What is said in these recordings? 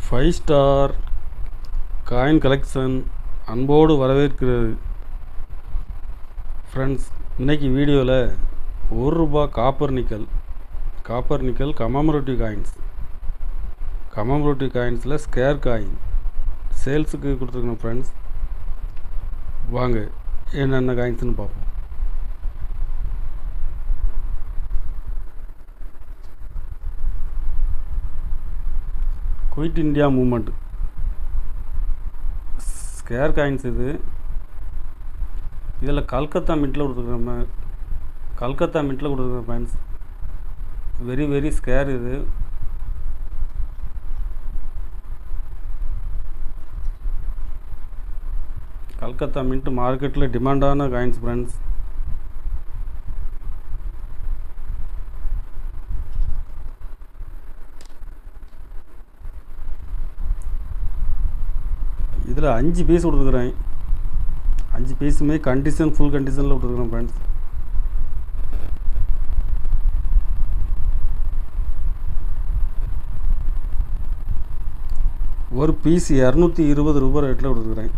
Five star coin collection அன்போடு வரவேற்கிறது. Friends, இன்றைக்கி வீடியோவில் ₹1 காப்பர் நிக்கல் கமமரேட்டிவ் காயின்ஸில் ஸ்கேர் காயின் சேல்ஸுக்கு கொடுத்துருக்கணும். ஃப்ரெண்ட்ஸ், வாங்க என்னென்ன காயின்ஸ்னு பார்ப்போம். Quit India movement scarce coins இதில் கல்கத்தா மின்ட்டில் கொடுத்துருக்குறோம். ஃப்ரெண்ட்ஸ், வெரி ஸ்கேர் இது. கல்கத்தா மின்ட் மார்க்கெட்டில் டிமாண்டான காயின்ஸ். ஃப்ரெண்ட்ஸ், இதில் 5 பீஸ் கொடுத்துருக்குறேன். 5 பீஸுமே ஃபுல் கண்டிஷனில் கொடுத்துருக்குறேன். ஃப்ரெண்ட்ஸ், ஒரு பீஸ் ₹220 ரேட்டில் கொடுத்துருக்குறேன்.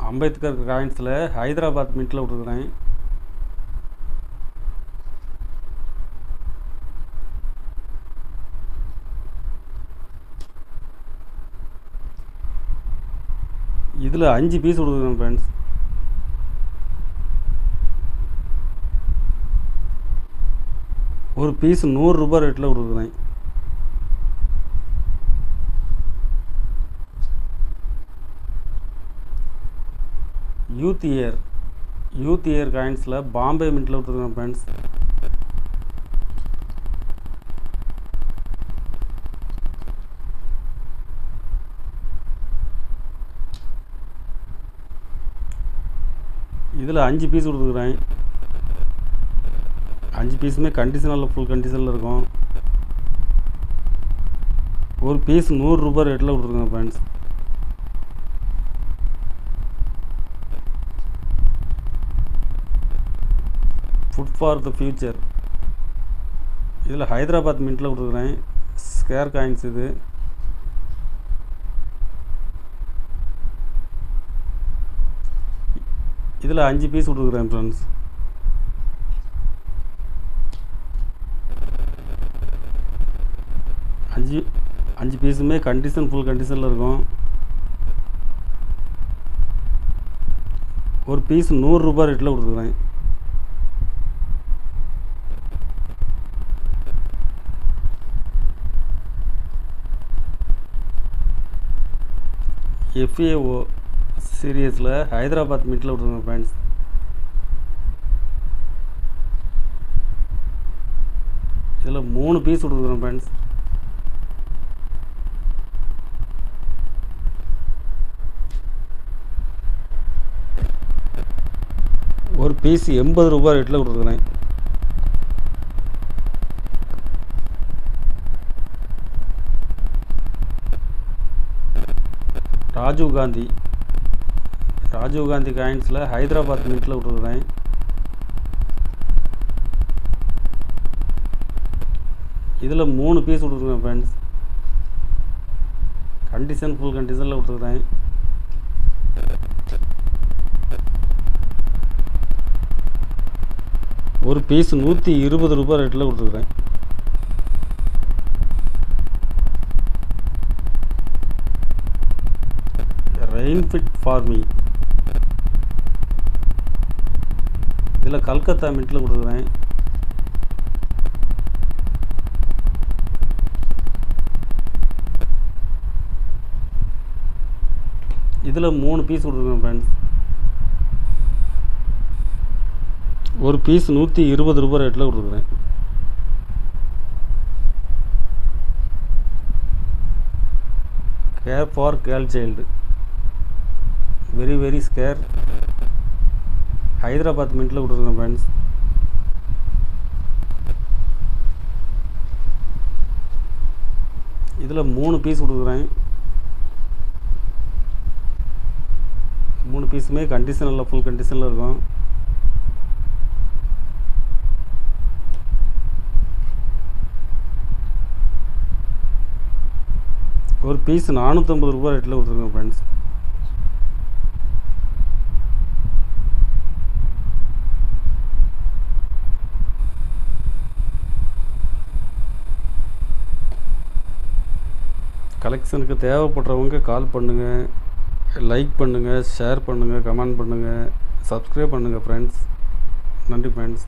அம்பேத்கர் காயின்ஸில் ஹைதராபாத் மின்ட்டில் கொடுத்துருக்குறேன். இதில் 5 பீஸ் கொடுக்குறேன். ஃப்ரெண்ட்ஸ், ஒரு பீஸ் ₹100 ரேட்டில் கொடுக்குறேன். யூத் இயர் காயின்ஸில் பாம்பே மின்ட்டில் கொடுத்துருக்கேன். ஃப்ரெண்ட்ஸ், இதில் 5 பீஸ் கொடுத்துருக்குறேன். 5 பீஸுமே ஃபுல் கண்டிஷனில் இருக்கும். ஒரு பீஸ் ₹100 ரேட்டில் கொடுத்துருக்கேன். Friends, food for the future இதில் ஹைதராபாத் மின்ட்டில் கொடுத்துருக்குறேன். ஸ்கேர் காயின்ஸ் இதில் 5 பீஸ் கொடுத்துருக்குறேன். ஃப்ரெண்ட்ஸ், அஞ்சு பீஸுமே ஃபுல் கண்டிஷனில் இருக்கும். ஒரு பீஸ் ₹100 ரேட்டில் கொடுத்துருக்குறேன். FAO சீரியஸில் ஹைதராபாத் மின்ட்டில் கொடுத்துருக்கேன். ஃப்ரெண்ட்ஸ், இதில் 3 பீஸ் கொடுத்துருக்குறேன். ஃப்ரெண்ட்ஸ், ஒரு பீஸ் ₹80 ரேட்டில் கொடுத்துருக்குறேன். ராஜீவ் காந்தி காயின்ஸில் ஹைதராபாத் மின்ட்டில் கொடுத்துருக்குறேன். இதில் 3 பீஸ் கொடுத்துருக்கேன். ஃப்ரெண்ட்ஸ், ஃபுல் கண்டிஷனில் கொடுத்துருக்குறேன். ஒரு பீஸ் ₹120 ரேட்டில் கொடுத்துருக்குறேன். ரெயின் ஃபிட் ஃபார் மீ இதில் கல்கத்தா மின்ட்டில் கொடுத்துருக்குறேன். இதில் 3 பீஸ் கொடுத்துருக்குறேன். ஃப்ரெண்ட்ஸ், ஒரு பீஸ் ₹120 ரேட்டில் கொடுத்துருக்குறேன். Care for girl child very scarce Hyderabad மின்ட்டில் கொடுத்துருக்கேன். ஃப்ரெண்ட்ஸ், இதில் 3 பீஸ் கொடுக்குறேன். 3 பீஸுமே கண்டிஷனில் ஃபுல் கண்டிஷனில் இருக்கும். ஒரு பீஸ் 450 ரூபா ரேட்டில் கொடுத்துருக்கோம் ஃப்ரெண்ட்ஸ். கலெக்ஷனுக்கு தேவைப்படுறவங்க கால் பண்ணுங்கள், லைக் பண்ணுங்கள், ஷேர் பண்ணுங்கள், கமெண்ட் பண்ணுங்கள், சப்ஸ்கிரைப் பண்ணுங்கள் ஃப்ரெண்ட்ஸ். நன்றி ஃப்ரெண்ட்ஸ்.